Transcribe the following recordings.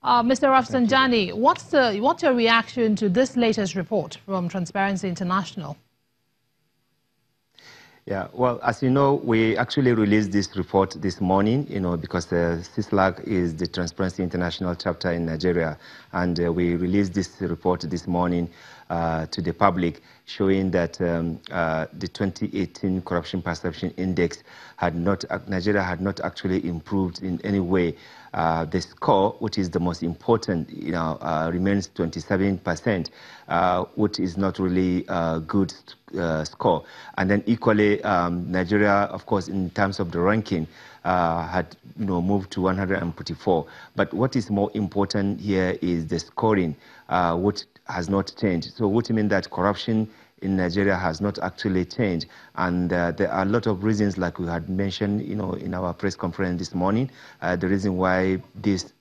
Mr. Rafsanjani, what's your reaction to this latest report from Transparency International? Yeah, well, as you know, we actually released this report this morning, because CISLAC is the Transparency International chapter in Nigeria, and we released this report this morning to the public, showing that the 2018 Corruption Perception Index Nigeria had not actually improved in any way. The score, which is the most important, remains 27%, which is not really a good score. And then equally, Nigeria, of course, in terms of the ranking, had moved to 144. But what is more important here is the scoring, which has not changed. So which means that corruption in Nigeria has not actually changed. And there are a lot of reasons, like we had mentioned, in our press conference this morning, the reason why this,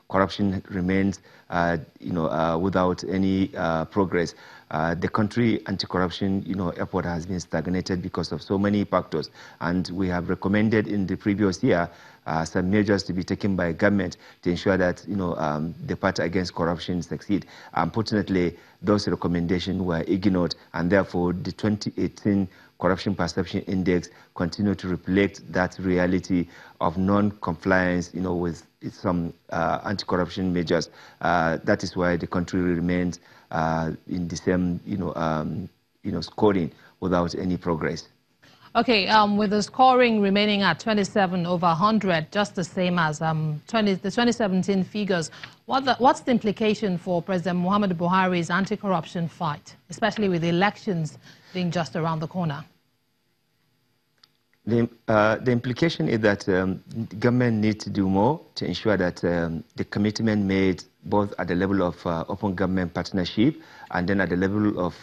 corruption remains, without any progress. The country anti-corruption, effort has been stagnated because of so many factors. And we have recommended in the previous year some measures to be taken by government to ensure that, the fight against corruption succeed. Unfortunately, those recommendations were ignored, and therefore the 2018 Corruption Perception Index continue to reflect that reality of non-compliance, with some anti-corruption measures. That is why the country remains in the same, scoring without any progress. Okay, with the scoring remaining at 27 over 100, just the same as the 2017 figures, what's the implication for President Muhammadu Buhari's anti-corruption fight, especially with the elections being just around the corner? The implication is that the government needs to do more to ensure that the commitment made both at the level of open government partnership and then at the level of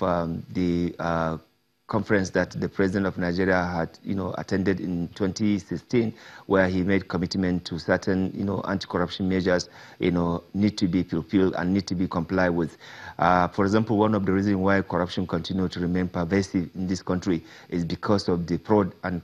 the conference that the president of Nigeria had, attended in 2016, where he made commitment to certain, anti-corruption measures, need to be fulfilled and need to be complied with. For example, one of the reasons why corruption continues to remain pervasive in this country is because of the fraud and,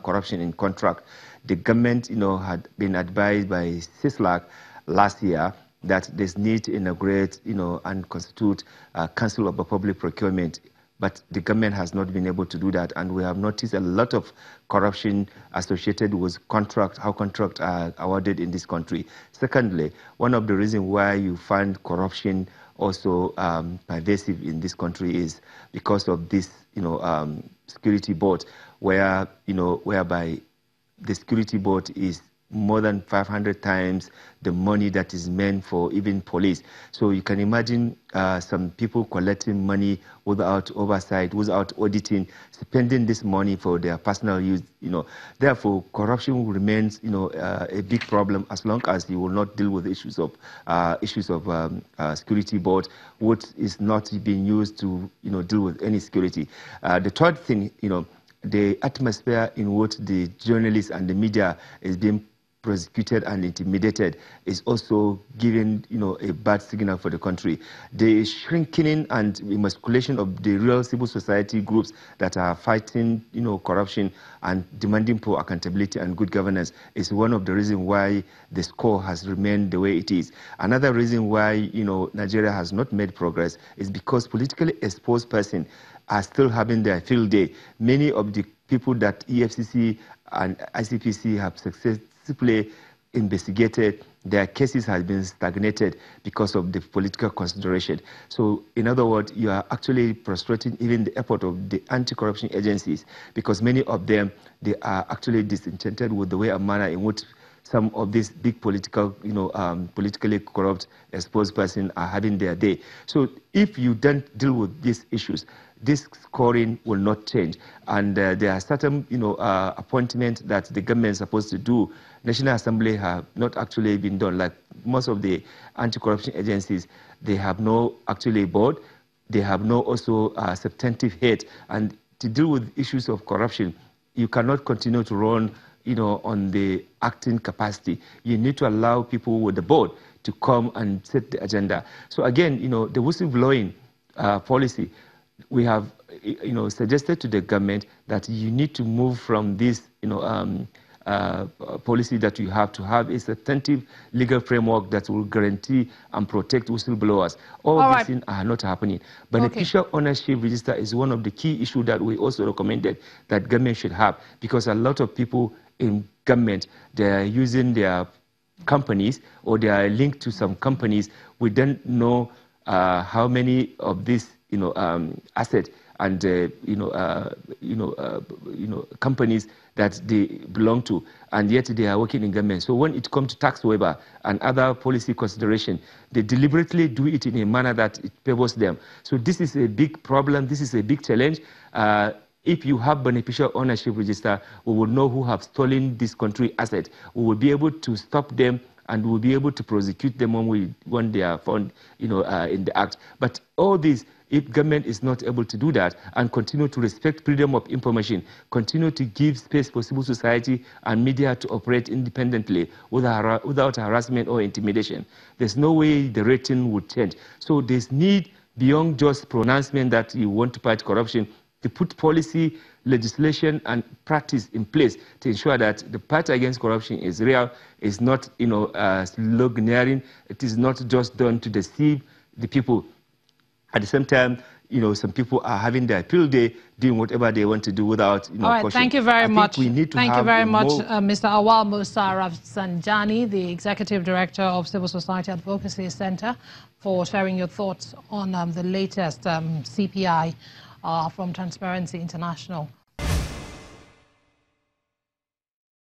corruption in contract. The government, had been advised by CISLAC last year that there's need to integrate, and constitute a Council of Public Procurement. But the government has not been able to do that, and we have noticed a lot of corruption associated with how contracts are awarded in this country. Secondly, one of the reasons why you find corruption also pervasive in this country is because of this, security board, whereby the security board is more than 500 times the money that is meant for even police. So you can imagine some people collecting money without oversight, without auditing, spending this money for their personal use. Therefore, corruption remains, a big problem as long as you will not deal with issues of security board, which is not being used to, deal with any security. The third thing, the atmosphere in which the journalists and the media is being prosecuted and intimidated is also giving, a bad signal for the country. The shrinking and emasculation of the real civil society groups that are fighting, corruption and demanding for accountability and good governance is one of the reasons why the score has remained the way it is. Another reason why, Nigeria has not made progress is because politically exposed persons are still having their field day. Many of the people that EFCC and ICPC have successfully investigated, their cases have been stagnated because of the political consideration. So, in other words, you are actually frustrating even the effort of the anti-corruption agencies, because many of them, they are actually disenchanted with the way and manner in which some of these big political, politically corrupt, exposed persons are having their day. So if you don't deal with these issues, this scoring will not change. And there are certain, appointments that the government is supposed to do. National Assembly have not actually been done. Like most of the anti-corruption agencies, they have no actually board. They have no also substantive head. And to deal with issues of corruption, you cannot continue to run, on the acting capacity. You need to allow people with the board to come and set the agenda. So again, the whistleblowing policy, we have, suggested to the government that you need to move from this, policy that we have to have a substantive legal framework that will guarantee and protect whistleblowers. All these things are not happening. Beneficial ownership register is one of the key issues that we also recommended that government should have, because a lot of people in government, they are using their companies or they are linked to some companies. We don't know how many of these assets and companies that they belong to, and yet they are working in government. So when it comes to tax waiver and other policy consideration, they deliberately do it in a manner that it favors them. So this is a big problem. This is a big challenge. If you have beneficial ownership register, we will know who have stolen this country asset. We will be able to stop them, and we will be able to prosecute them when they are found, in the act. But all this, if government is not able to do that and continue to respect freedom of information, continue to give space for civil society and media to operate independently without harassment or intimidation, there's no way the rating would change. So there's need, beyond just pronouncement that you want to fight corruption, to put policy, legislation, and practice in place to ensure that the fight against corruption is real, is not, sloganeering. It is not just done to deceive the people. At the same time, some people are having their field day, doing whatever they want to do without, All right, caution. thank you very much. We need to thank you very much, more... Mr. Awal Musa Rafsanjani, the Executive Director of Civil Society Advocacy Center, for sharing your thoughts on the latest CPI from Transparency International.